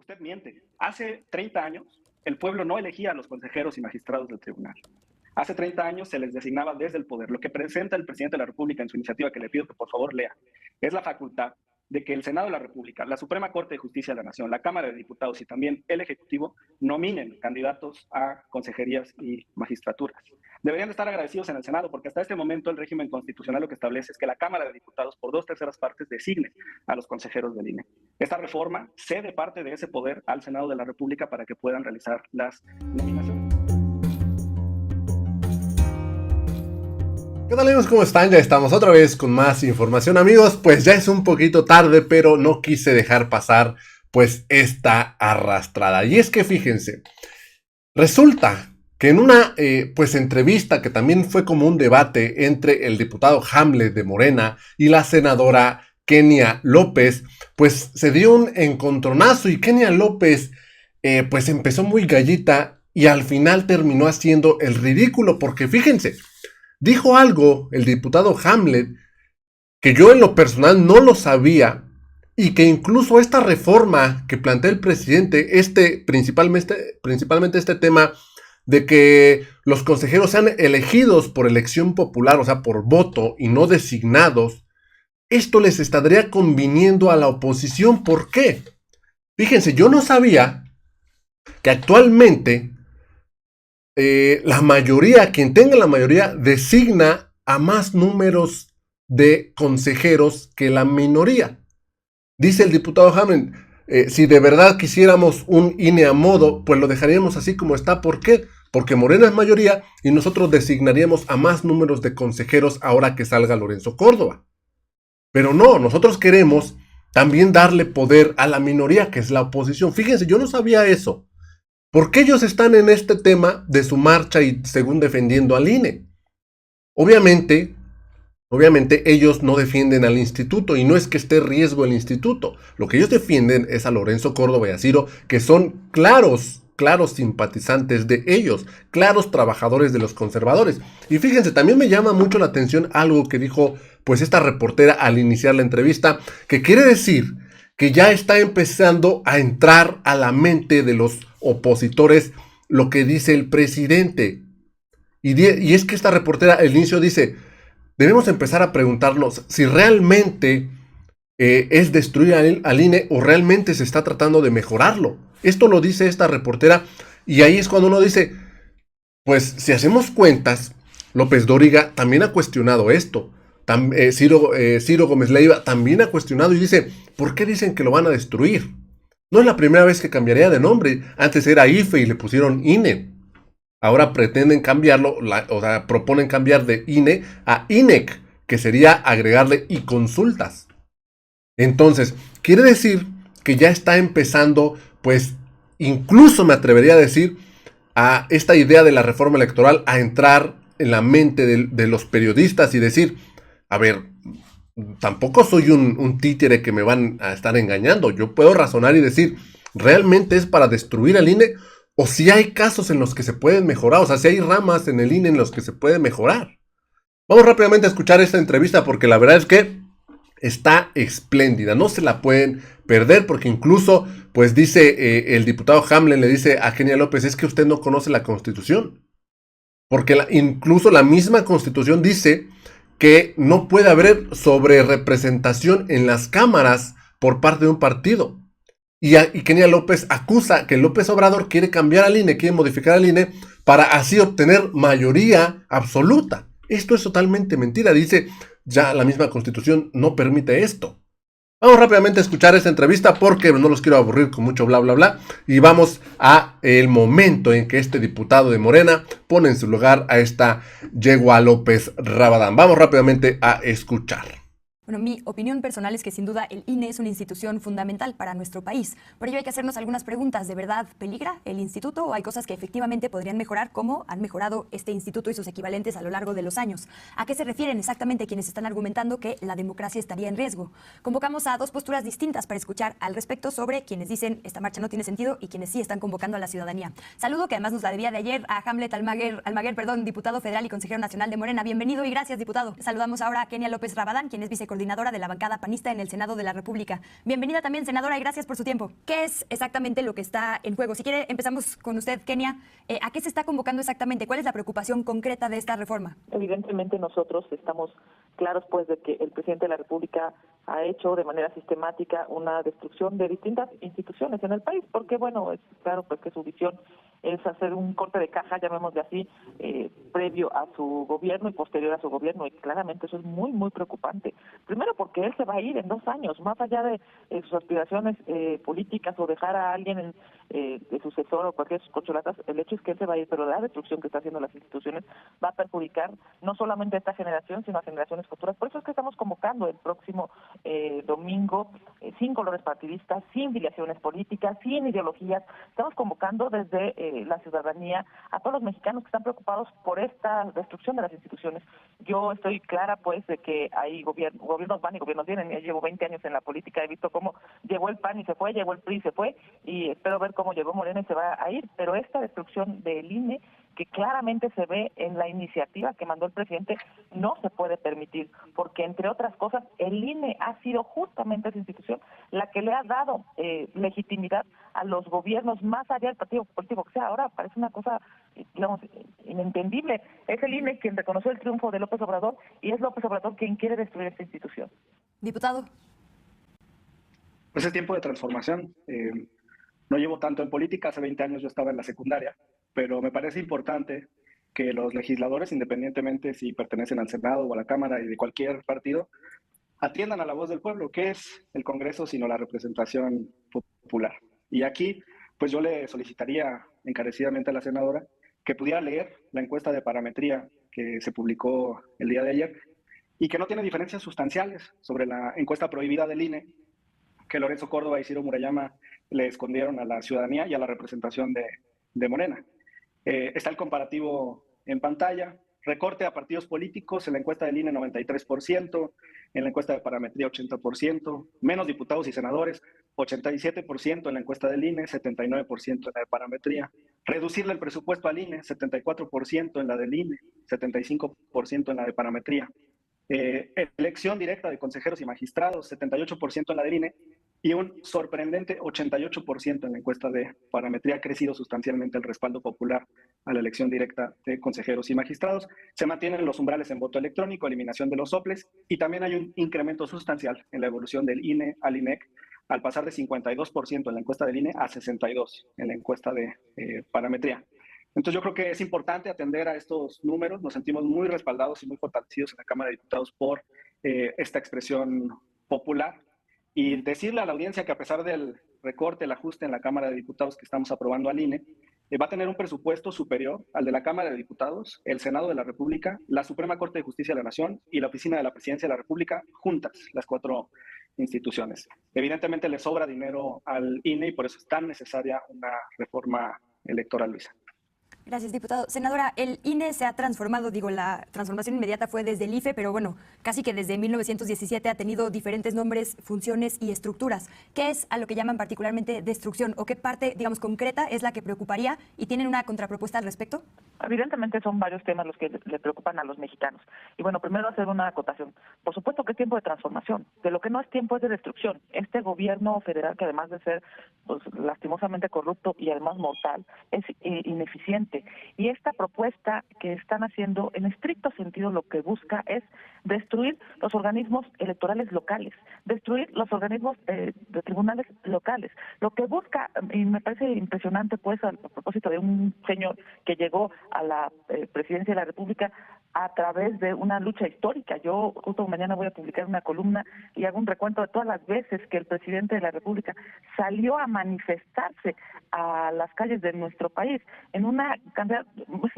Usted miente. Hace 30 años, el pueblo no elegía a los consejeros y magistrados del tribunal. Hace 30 años se les designaba desde el poder. Lo que presenta el presidente de la República en su iniciativa, que le pido que por favor lea, es la facultad de que el Senado de la República, la Suprema Corte de Justicia de la Nación, la Cámara de Diputados y también el Ejecutivo nominen candidatos a consejerías y magistraturas. Deberían estar agradecidos en el Senado porque hasta este momento el régimen constitucional lo que establece es que la Cámara de Diputados por 2/3 partes designe a los consejeros del INE. Esta reforma cede parte de ese poder al Senado de la República para que puedan realizar las nominaciones. ¿Qué tal amigos? ¿Cómo están? Ya estamos otra vez con más información, amigos. Pues ya es un poquito tarde, pero no quise dejar pasar pues esta arrastrada. Y es que fíjense, resulta que en una pues entrevista que también fue como un debate entre el diputado Hamlet de Morena y la senadora Kenia López, pues se dio un encontronazo y Kenia López pues empezó muy gallita y al final terminó haciendo el ridículo porque fíjense, dijo algo el diputado Hamlet que yo en lo personal no lo sabía y que incluso esta reforma que plantea el presidente, principalmente este tema de que los consejeros sean elegidos por elección popular, o sea, por voto y no designados, esto les estaría conviniendo a la oposición. ¿Por qué? Fíjense, yo no sabía que actualmente la mayoría, quien tenga la mayoría, designa a más números de consejeros que la minoría. Dice el diputado Hamlet, si de verdad quisiéramos un INE a modo, pues lo dejaríamos así como está. ¿Por qué? Porque Morena es mayoría y nosotros designaríamos a más números de consejeros ahora que salga Lorenzo Córdoba. Pero no, nosotros queremos también darle poder a la minoría, que es la oposición. Fíjense, yo no sabía eso. ¿Por qué ellos están en este tema de su marcha y según defendiendo al INE? Obviamente ellos no defienden al instituto y no es que esté en riesgo el instituto. Lo que ellos defienden es a Lorenzo Córdoba y a Ciro, que son claros simpatizantes de ellos, claros trabajadores de los conservadores. Y fíjense, también me llama mucho la atención algo que dijo pues esta reportera al iniciar la entrevista, que quiere decir que ya está empezando a entrar a la mente de los opositores lo que dice el presidente. Y es que esta reportera al inicio dice, debemos empezar a preguntarnos si realmente es destruir al INE o realmente se está tratando de mejorarlo. Esto lo dice esta reportera y ahí es cuando uno dice, pues si hacemos cuentas, López Dóriga también ha cuestionado esto. Ciro Gómez Leiva también ha cuestionado y dice, ¿por qué dicen que lo van a destruir? No es la primera vez que cambiaría de nombre. Antes era IFE y le pusieron INE. Ahora pretenden cambiarlo, proponen cambiar de INE a INEC, que sería agregarle y consultas. Entonces, quiere decir que ya está empezando, pues, incluso me atrevería a decir, a esta idea de la reforma electoral a entrar en la mente de los periodistas y decir, a ver, tampoco soy un títere que me van a estar engañando. Yo puedo razonar y decir, ¿realmente es para destruir al INE? O si hay casos en los que se pueden mejorar, o sea, si hay ramas en el INE en los que se puede mejorar. Vamos rápidamente a escuchar esta entrevista porque la verdad es que está espléndida, no se la pueden perder porque incluso, pues dice el diputado Hamlet, le dice a Kenia López, es que usted no conoce la Constitución. Porque incluso la misma Constitución dice que no puede haber sobrerepresentación en las cámaras por parte de un partido. Y Kenia López acusa que López Obrador quiere cambiar al INE, quiere modificar al INE para así obtener mayoría absoluta. Esto es totalmente mentira. Dice, ya la misma Constitución no permite esto. Vamos rápidamente a escuchar esta entrevista porque no los quiero aburrir con mucho bla bla bla. Y vamos a el momento en que este diputado de Morena pone en su lugar a esta Yegua López Rabadán. Vamos rápidamente a escuchar. Bueno, mi opinión personal es que sin duda el INE es una institución fundamental para nuestro país. Por ello hay que hacernos algunas preguntas. ¿De verdad peligra el instituto o hay cosas que efectivamente podrían mejorar como han mejorado este instituto y sus equivalentes a lo largo de los años? ¿A qué se refieren exactamente quienes están argumentando que la democracia estaría en riesgo? Convocamos a dos posturas distintas para escuchar al respecto sobre quienes dicen esta marcha no tiene sentido y quienes sí están convocando a la ciudadanía. Saludo, que además nos la debía de ayer, a Hamlet Almaguer, diputado federal y consejero nacional de Morena. Bienvenido y gracias, diputado. Saludamos ahora a Kenia López Rabadán, quien es vicecoordinadora coordinadora de la bancada panista en el Senado de la República. Bienvenida también, senadora, y gracias por su tiempo. ¿Qué es exactamente lo que está en juego? Si quiere, empezamos con usted, Kenia. ¿A qué se está convocando exactamente? ¿Cuál es la preocupación concreta de esta reforma? Evidentemente nosotros estamos claros pues de que el presidente de la República ha hecho de manera sistemática una destrucción de distintas instituciones en el país, porque bueno, es claro pues que su visión es hacer un corte de caja, llamémosle así, previo a su gobierno y posterior a su gobierno, y claramente eso es muy, muy preocupante. Primero porque él se va a ir en 2 años, más allá de sus aspiraciones políticas o dejar a alguien de sucesor o cualquier corcholatas, el hecho es que él se va a ir, pero la destrucción que está haciendo las instituciones va a perjudicar no solamente a esta generación, sino a generaciones futuras. Por eso es que estamos convocando el próximo domingo, sin colores partidistas, sin filiaciones políticas, sin ideologías. Estamos convocando desde la ciudadanía a todos los mexicanos que están preocupados por esta destrucción de las instituciones. Yo estoy clara pues de que hay gobiernos van y gobiernos vienen. Yo llevo 20 años en la política, he visto cómo llegó el PAN y se fue, llegó el PRI y se fue, y espero ver cómo llegó Morena y se va a ir, pero esta destrucción del INE, que claramente se ve en la iniciativa que mandó el presidente, no se puede permitir, porque entre otras cosas, el INE ha sido justamente esa institución la que le ha dado legitimidad a los gobiernos más allá del partido político que sea. Ahora parece una cosa, digamos, inentendible. Es el INE quien reconoció el triunfo de López Obrador y es López Obrador quien quiere destruir esta institución. Diputado. Pues es tiempo de transformación. No llevo tanto en política, hace 20 años yo estaba en la secundaria, pero me parece importante que los legisladores, independientemente si pertenecen al Senado o a la Cámara y de cualquier partido, atiendan a la voz del pueblo, que es el Congreso, sino la representación popular. Y aquí, pues yo le solicitaría encarecidamente a la senadora que pudiera leer la encuesta de parametría que se publicó el día de ayer y que no tiene diferencias sustanciales sobre la encuesta prohibida del INE, que Lorenzo Córdoba y Ciro Murayama le escondieron a la ciudadanía y a la representación de Morena. Está el comparativo en pantalla, recorte a partidos políticos, en la encuesta del INE 93%, en la encuesta de parametría 80%, menos diputados y senadores 87% en la encuesta del INE, 79% en la de parametría, reducirle el presupuesto al INE, 74% en la del INE, 75% en la de parametría. Elección directa de consejeros y magistrados, 78% en la del INE, y un sorprendente 88% en la encuesta de parametría. Ha crecido sustancialmente el respaldo popular a la elección directa de consejeros y magistrados. Se mantienen los umbrales en voto electrónico, eliminación de los soples, y también hay un incremento sustancial en la evolución del INE al INEC, al pasar de 52% en la encuesta del INE a 62% en la encuesta de parametría. Entonces yo creo que es importante atender a estos números. Nos sentimos muy respaldados y muy fortalecidos en la Cámara de Diputados por esta expresión popular, y decirle a la audiencia que a pesar del recorte, el ajuste en la Cámara de Diputados que estamos aprobando al INE, va a tener un presupuesto superior al de la Cámara de Diputados, el Senado de la República, la Suprema Corte de Justicia de la Nación y la Oficina de la Presidencia de la República, juntas, las 4 instituciones. Evidentemente le sobra dinero al INE y por eso es tan necesaria una reforma electoral, Luisa. Gracias, diputado. Senadora, el INE se ha transformado, digo, la transformación inmediata fue desde el IFE, pero bueno, casi que desde 1917 ha tenido diferentes nombres, funciones y estructuras. ¿Qué es a lo que llaman particularmente destrucción o qué parte, digamos, concreta es la que preocuparía y tienen una contrapropuesta al respecto? Evidentemente son varios temas los que le preocupan a los mexicanos. Y bueno, primero hacer una acotación. Por supuesto que es tiempo de transformación. De lo que no es tiempo es de destrucción. Este gobierno federal, que además de ser pues, lastimosamente corrupto y además mortal, es ineficiente. Y esta propuesta que están haciendo, en estricto sentido, lo que busca es destruir los organismos electorales locales, destruir los organismos de tribunales locales. Lo que busca, y me parece impresionante, pues, a propósito de un señor que llegó a la presidencia de la República a través de una lucha histórica. Yo justo mañana voy a publicar una columna y hago un recuento de todas las veces que el presidente de la República salió a manifestarse a las calles de nuestro país en una cantidad,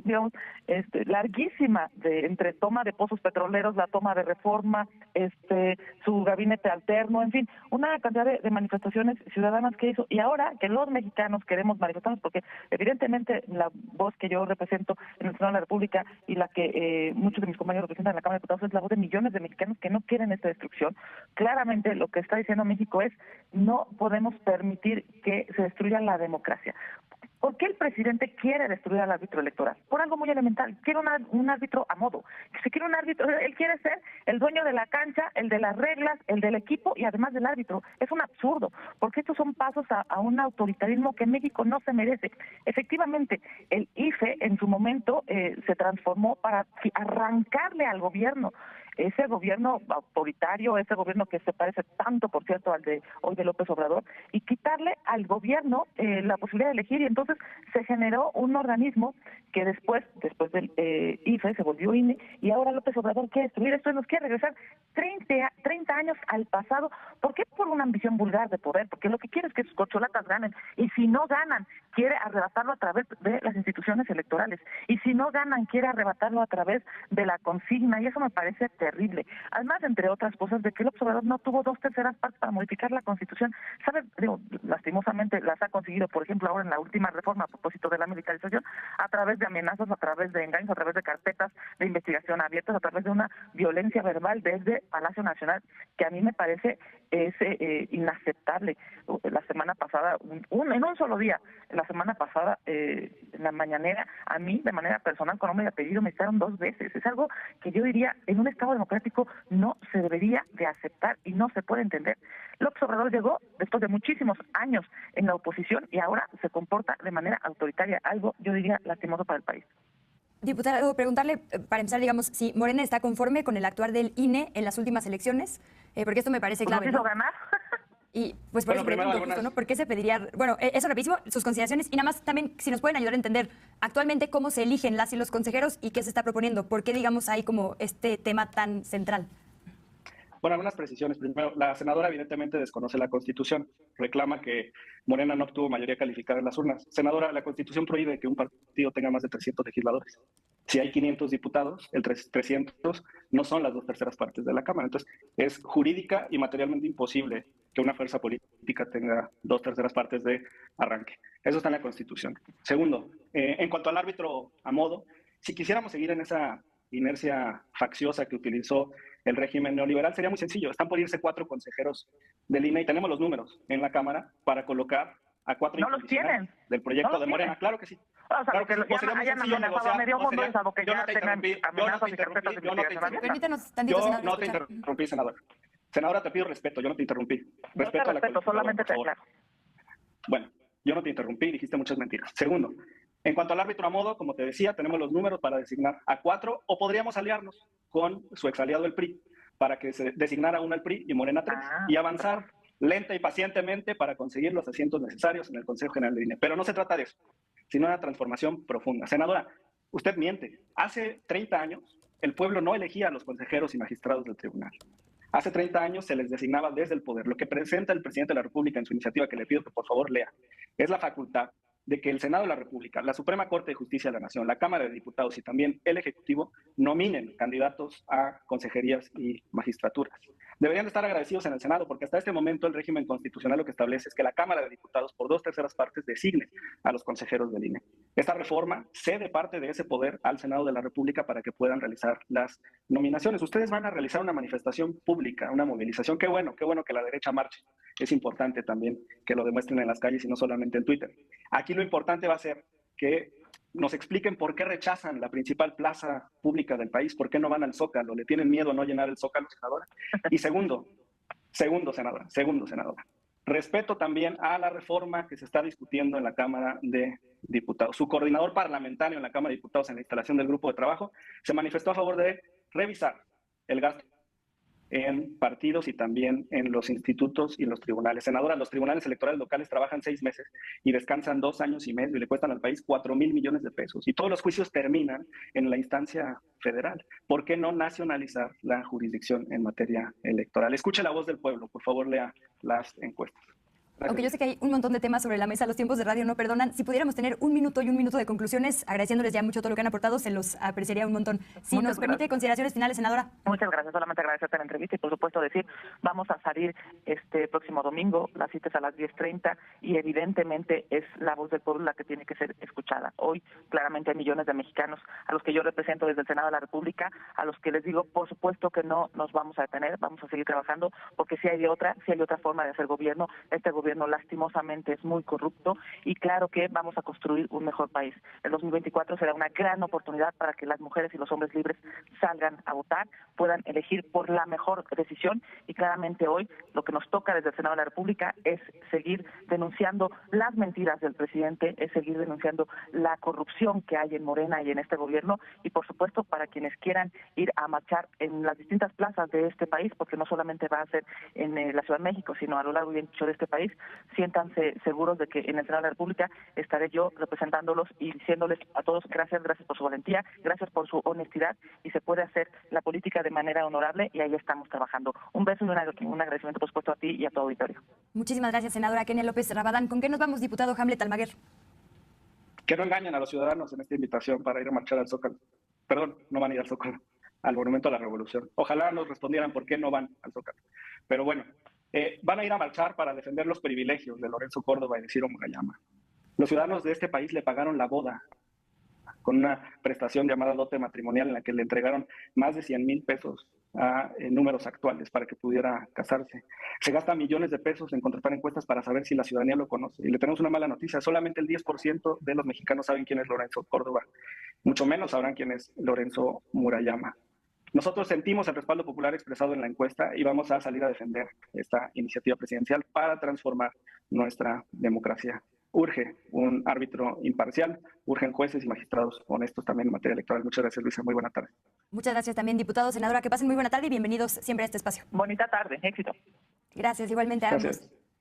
digamos, larguísima, de entre toma de pozos petroleros, la toma de Reforma, su gabinete alterno, en fin, una cantidad de manifestaciones ciudadanas que hizo. Y ahora que los mexicanos queremos manifestarnos, porque evidentemente la voz que yo represento en el Senado de la República y la que muchos de mis compañeros representan en la Cámara de Diputados es la voz de millones de mexicanos que no quieren esta destrucción. Claramente lo que está diciendo México es: no podemos permitir que se destruya la democracia. ¿Por qué el presidente quiere destruir al árbitro electoral? Por algo muy elemental. Quiere un árbitro a modo. Se quiere un árbitro, él quiere ser el dueño de la cancha, el de las reglas, el del equipo y además del árbitro. Es un absurdo, porque estos son pasos a un autoritarismo que México no se merece. Efectivamente, el IFE en su momento se transformó para arrancarle al gobierno. Ese gobierno autoritario, ese gobierno que se parece tanto, por cierto, al de hoy de López Obrador, y quitarle al gobierno la posibilidad de elegir, y entonces se generó un organismo que después del IFE se volvió INE, y ahora López Obrador quiere destruir esto y nos quiere regresar 30 años al pasado. ¿Por qué? Por una ambición vulgar de poder, porque lo que quiere es que sus corcholatas ganen, y si no ganan, quiere arrebatarlo a través de las instituciones electorales, y si no ganan, quiere arrebatarlo a través de la consigna, y eso me parece terrible. Además, entre otras cosas, de que el observador no tuvo 2/3 partes para modificar la Constitución. ¿Sabe? Digo, lastimosamente las ha conseguido, por ejemplo, ahora en la última reforma a propósito de la militarización, a través de amenazas, a través de engaños, a través de carpetas de investigación abiertas, a través de una violencia verbal desde Palacio Nacional, que a mí me parece inaceptable. La semana pasada, en un solo día, la semana pasada, en la mañanera, a mí, de manera personal, con nombre y apellido, me citaron 2 veces. Es algo que yo diría, en un Estado democrático no se debería de aceptar y no se puede entender. López Obrador llegó después de muchísimos años en la oposición y ahora se comporta de manera autoritaria, algo, yo diría, lastimoso para el país. Diputado, preguntarle, para empezar, digamos, si Morena está conforme con el actuar del INE en las últimas elecciones, porque esto me parece clave, ¿Nos hizo ¿no? ganar? Y pues por eso pregunto justo, ¿no? ¿Por qué se pediría, bueno, eso rapidísimo, sus consideraciones y nada más también si nos pueden ayudar a entender actualmente cómo se eligen las y los consejeros y qué se está proponiendo? ¿Por qué, digamos, hay como este tema tan central? Bueno, algunas precisiones. Primero, la senadora evidentemente desconoce la Constitución. Reclama que Morena no obtuvo mayoría calificada en las urnas. Senadora, la Constitución prohíbe que un partido tenga más de 300 legisladores. Si hay 500 diputados, el 300 no son las 2/3 partes de la Cámara. Entonces, es jurídica y materialmente imposible que una fuerza política tenga 2/3 partes de arranque. Eso está en la Constitución. Segundo, en cuanto al árbitro a modo, si quisiéramos seguir en esa inercia facciosa que utilizó el régimen neoliberal, sería muy sencillo. Están por irse 4 consejeros del INE y tenemos los números en la Cámara para colocar a 4 no los tienen del proyecto de Morena. Tienen. Claro que sí. O sea, claro que ya hayan amenazado a medio mundo, es algo que ya tengan amenazas y carpetas de investigación. Permítanos tantito, Yo senador. no te interrumpí, senador. Senadora, te pido respeto, yo no te interrumpí. Yo te respeto, solamente te aclaro. Bueno, yo no te interrumpí, dijiste muchas mentiras. Segundo, en cuanto al árbitro a modo, como te decía, tenemos los números para designar a 4 o podríamos aliarnos con su exaliado el PRI para que se designara uno al PRI y Morena 3 y avanzar lenta y pacientemente para conseguir los asientos necesarios en el Consejo General de INE. Pero no se trata de eso, sino de una transformación profunda. Senadora, usted miente. Hace 30 años el pueblo no elegía a los consejeros y magistrados del tribunal. Hace 30 años se les designaba desde el poder. Lo que presenta el presidente de la República en su iniciativa, que le pido que por favor lea, es la facultad de que el Senado de la República, la Suprema Corte de Justicia de la Nación, la Cámara de Diputados y también el Ejecutivo nominen candidatos a consejerías y magistraturas. Deberían de estar agradecidos en el Senado porque hasta este momento el régimen constitucional lo que establece es que la Cámara de Diputados por 2/3 partes designe a los consejeros del INE. Esta reforma cede parte de ese poder al Senado de la República para que puedan realizar las nominaciones. Ustedes van a realizar una manifestación pública, una movilización. Qué bueno que la derecha marche. Es importante también que lo demuestren en las calles y no solamente en Twitter. Aquí lo importante va a ser que nos expliquen por qué rechazan la principal plaza pública del país, por qué no van al Zócalo, le tienen miedo a no llenar el Zócalo, senadora. Y segundo, senadora, respeto también a la reforma que se está discutiendo en la Cámara de Diputados. Su coordinador parlamentario en la Cámara de Diputados en la instalación del grupo de trabajo se manifestó a favor de revisar el gasto en partidos y también en los institutos y los tribunales. Senadora, los tribunales electorales locales trabajan 6 meses y descansan 2 años y medio y le cuestan al país 4,000 millones de pesos. Y todos los juicios terminan en la instancia federal. ¿Por qué no nacionalizar la jurisdicción en materia electoral? Escuche la voz del pueblo, por favor, lea las encuestas. Gracias. Aunque yo sé que hay un montón de temas sobre la mesa, los tiempos de radio no perdonan. Si pudiéramos tener 1 minuto y 1 minuto de conclusiones, agradeciéndoles ya mucho todo lo que han aportado, se los apreciaría un montón. Si nos permite consideraciones finales, senadora. Muchas gracias, solamente agradecerte la entrevista y por supuesto decir, vamos a salir este próximo domingo, la cita es a las 10:30 y evidentemente es la voz del pueblo la que tiene que ser escuchada. Hoy claramente hay millones de mexicanos a los que yo represento desde el Senado de la República, a los que les digo, por supuesto que no nos vamos a detener, vamos a seguir trabajando porque si hay otra forma de hacer gobierno, este gobierno gobierno lastimosamente es muy corrupto y claro que vamos a construir un mejor país. El 2024 será una gran oportunidad para que las mujeres y los hombres libres salgan a votar, puedan elegir por la mejor decisión y claramente hoy lo que nos toca desde el Senado de la República es seguir denunciando las mentiras del presidente, es seguir denunciando la corrupción que hay en Morena y en este gobierno y por supuesto para quienes quieran ir a marchar en las distintas plazas de este país, porque no solamente va a ser en la Ciudad de México, sino a lo largo y ancho de este país, siéntanse seguros de que en el Senado de la República estaré yo representándolos y diciéndoles a todos gracias por su valentía, gracias por su honestidad y se puede hacer la política de manera honorable y ahí estamos trabajando. Un beso y un agradecimiento por supuesto a ti y a tu auditorio. Muchísimas gracias, senadora Kenia López Rabadán. ¿Con qué nos vamos, diputado Hamlet Almaguer? Que no engañen a los ciudadanos en esta invitación para ir a marchar al Zócalo. Perdón, no van a ir al Zócalo, al Monumento a la Revolución. Ojalá nos respondieran por qué no van al Zócalo. Pero bueno, van a ir a marchar para defender los privilegios de Lorenzo Córdoba y de Ciro Murayama. Los ciudadanos de este país le pagaron la boda con una prestación llamada dote matrimonial en la que le entregaron más de 100,000 pesos en números actuales para que pudiera casarse. Se gasta millones de pesos en contratar encuestas para saber si la ciudadanía lo conoce. Y le tenemos una mala noticia, solamente el 10% de los mexicanos saben quién es Lorenzo Córdoba. Mucho menos sabrán quién es Lorenzo Murayama. Nosotros sentimos el respaldo popular expresado en la encuesta y vamos a salir a defender esta iniciativa presidencial para transformar nuestra democracia. Urge un árbitro imparcial, urgen jueces y magistrados honestos también en materia electoral. Muchas gracias, Luisa. Muy buena tarde. Muchas gracias también, diputado, senadora. Que pasen muy buena tarde y bienvenidos siempre a este espacio. Bonita tarde, éxito. Gracias, igualmente a ambos. Gracias.